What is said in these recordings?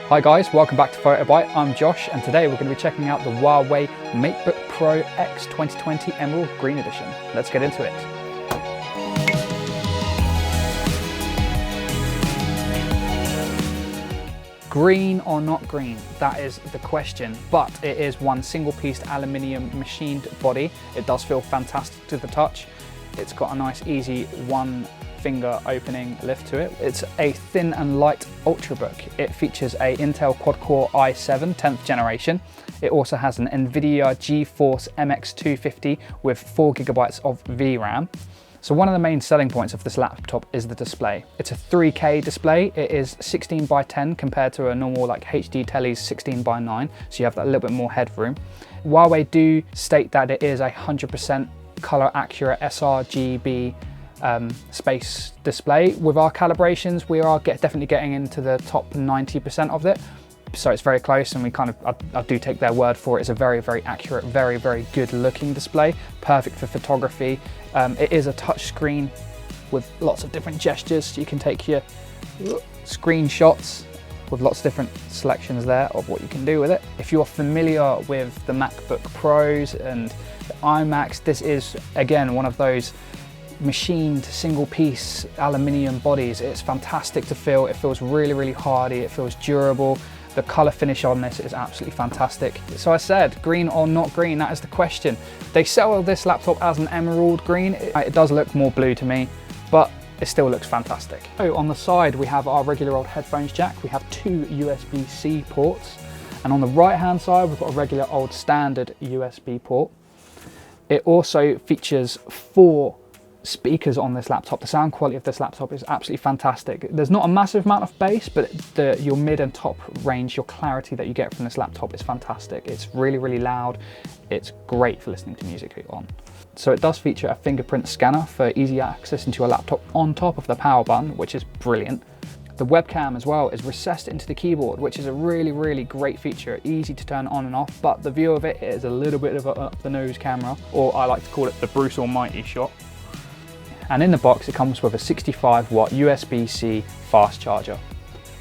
Hi guys, welcome back to PhotoBite. I'm Josh and today we're going to be checking out the Huawei Matebook Pro X 2020 Emerald Green Edition. Let's get into it. Green or not green? That is the question, but it is one single piece aluminium machined body. It does feel fantastic to the touch. It's got a nice easy one finger opening lift to it. It's a thin and light UltraBook. It features a Intel quad-core i7 10th generation. It also has an NVIDIA GeForce MX250 with 4GB of VRAM. So one of the main selling points of this laptop is the display. It's a 3K display. It is 16:10 compared to a normal like HD telly's 16:9, so you have that little bit more headroom. Huawei do state that it is 100% color accurate sRGB space display. With our calibrations, we are definitely getting into the top 90% of it. So it's very close, and I do take their word for it. It's a very, very accurate, very, very good looking display. Perfect for photography. It is a touch screen with lots of different gestures. So you can take your screenshots with lots of different selections there of what you can do with it. If you're familiar with the MacBook Pros and the iMacs, this is again one of those machined single piece aluminium bodies. It's fantastic to feel. It feels really, really hardy. It feels durable. The color finish on this is absolutely fantastic. So I said, green or not green, that is the question. They sell this laptop as an emerald green. It does look more blue to me, but it still looks fantastic. So on the side, we have our regular old headphones jack. We have two USB-C ports. And on the right-hand side, we've got a regular old standard USB port. It also features 4 speakers on this laptop. The sound quality of this laptop is absolutely fantastic. There's not a massive amount of bass, but your mid and top range, your clarity that you get from this laptop is fantastic. It's really, really loud. It's great for listening to music on. So it does feature a fingerprint scanner for easy access into your laptop on top of the power button, which is brilliant. The webcam as well is recessed into the keyboard, which is a really, really great feature. Easy to turn on and off, but the view of it is a little bit of a up the nose camera, or I like to call it the Bruce Almighty shot. And in the box, it comes with a 65-watt USB-C fast charger.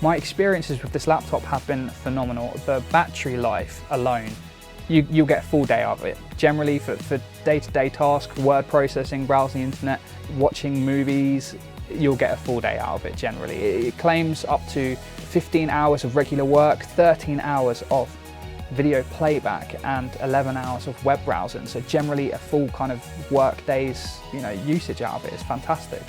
My experiences with this laptop have been phenomenal. The battery life alone, you'll get a full day out of it. Generally for day-to-day tasks, word processing, browsing the internet, watching movies, you'll get a full day out of it generally. It claims up to 15 hours of regular work, 13 hours of video playback and 11 hours of web browsing. So generally a full kind of work day's usage out of it is fantastic.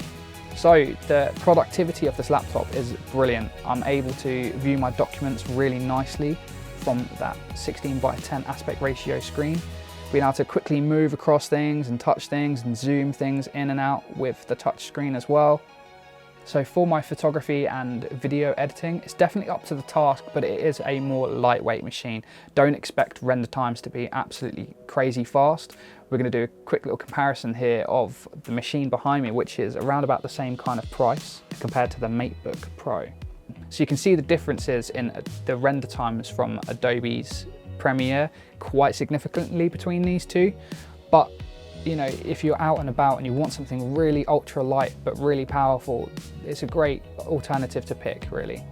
So the productivity of this laptop is brilliant. I'm able to view my documents really nicely from that 16:10 aspect ratio screen. Being able to quickly move across things and touch things and zoom things in and out with the touch screen as well. So for my photography and video editing, it's definitely up to the task, but it is a more lightweight machine. Don't expect render times to be absolutely crazy fast. We're going to do a quick little comparison here of the machine behind me, which is around about the same kind of price compared to the Matebook Pro. So you can see the differences in the render times from Adobe's Premiere quite significantly between these two. But if you're out and about and you want something really ultra light but really powerful, it's a great alternative to pick, really.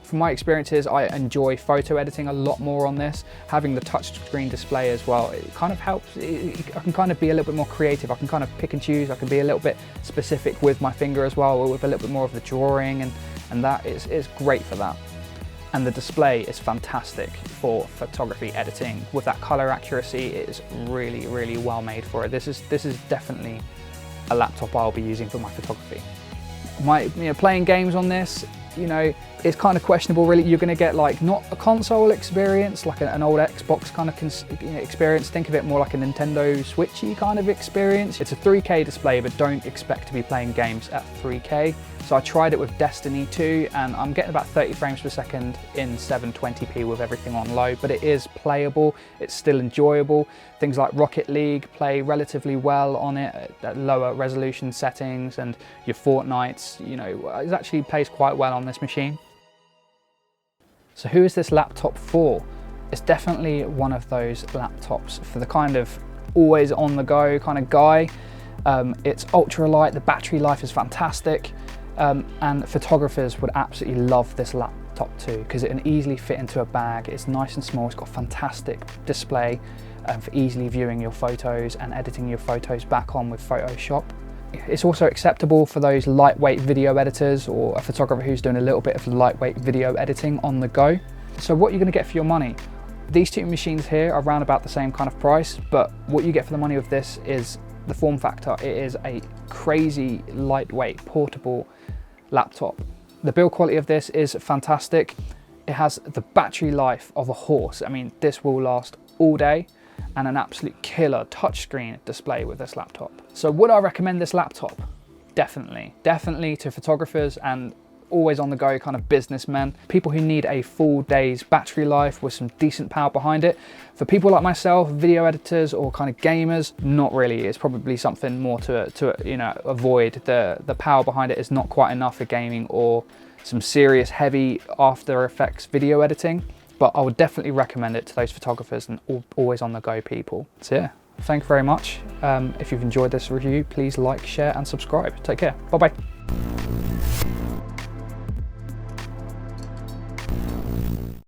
From my experiences, I enjoy photo editing a lot more on this. Having the touchscreen display as well, it kind of helps. I can kind of be a little bit more creative. I can kind of pick and choose. I can be a little bit specific with my finger as well, with a little bit more of the drawing, and that is great for that. And the display is fantastic for photography editing. With that color accuracy, it is really, really well made for it. This is definitely a laptop I'll be using for my photography. Playing games on this, it's kind of questionable really. You're going to get like not a console experience, like an old Xbox kind of experience. Think of it more like a Nintendo Switchy kind of experience. It's a 3K display, but don't expect to be playing games at 3K. So I tried it with Destiny 2 and I'm getting about 30 frames per second in 720p with everything on low, but it is playable, it's still enjoyable. Things like Rocket League play relatively well on it at lower resolution settings, and your Fortnites, it actually plays quite well on this machine. So who is this laptop for? It's definitely one of those laptops for the kind of always on the go kind of guy. It's ultra light, the battery life is fantastic. And photographers would absolutely love this laptop laptop too, because it can easily fit into a bag. It's nice and small, it's got a fantastic display for easily viewing your photos and editing your photos back on with Photoshop. It's also acceptable for those lightweight video editors or a photographer who's doing a little bit of lightweight video editing on the go. So what you're going to get for your money, these two machines here are around about the same kind of price, but what you get for the money of this is the form factor. It is a crazy lightweight portable laptop. The build quality of this is fantastic. It has the battery life of a horse. I mean, this will last all day, and an absolute killer touchscreen display with this laptop. So would I recommend this laptop? Definitely. Definitely to photographers and always on the go kind of businessmen, people who need a full day's battery life with some decent power behind it. For people like myself, video editors or kind of gamers, not really. It's probably something more to you know, avoid. The power behind it is not quite enough for gaming or some serious heavy After Effects video editing, but I would definitely recommend it to those photographers and always on the go people. So yeah, thank you very much. If you've enjoyed this review, please like, share and subscribe. Take care. Bye bye.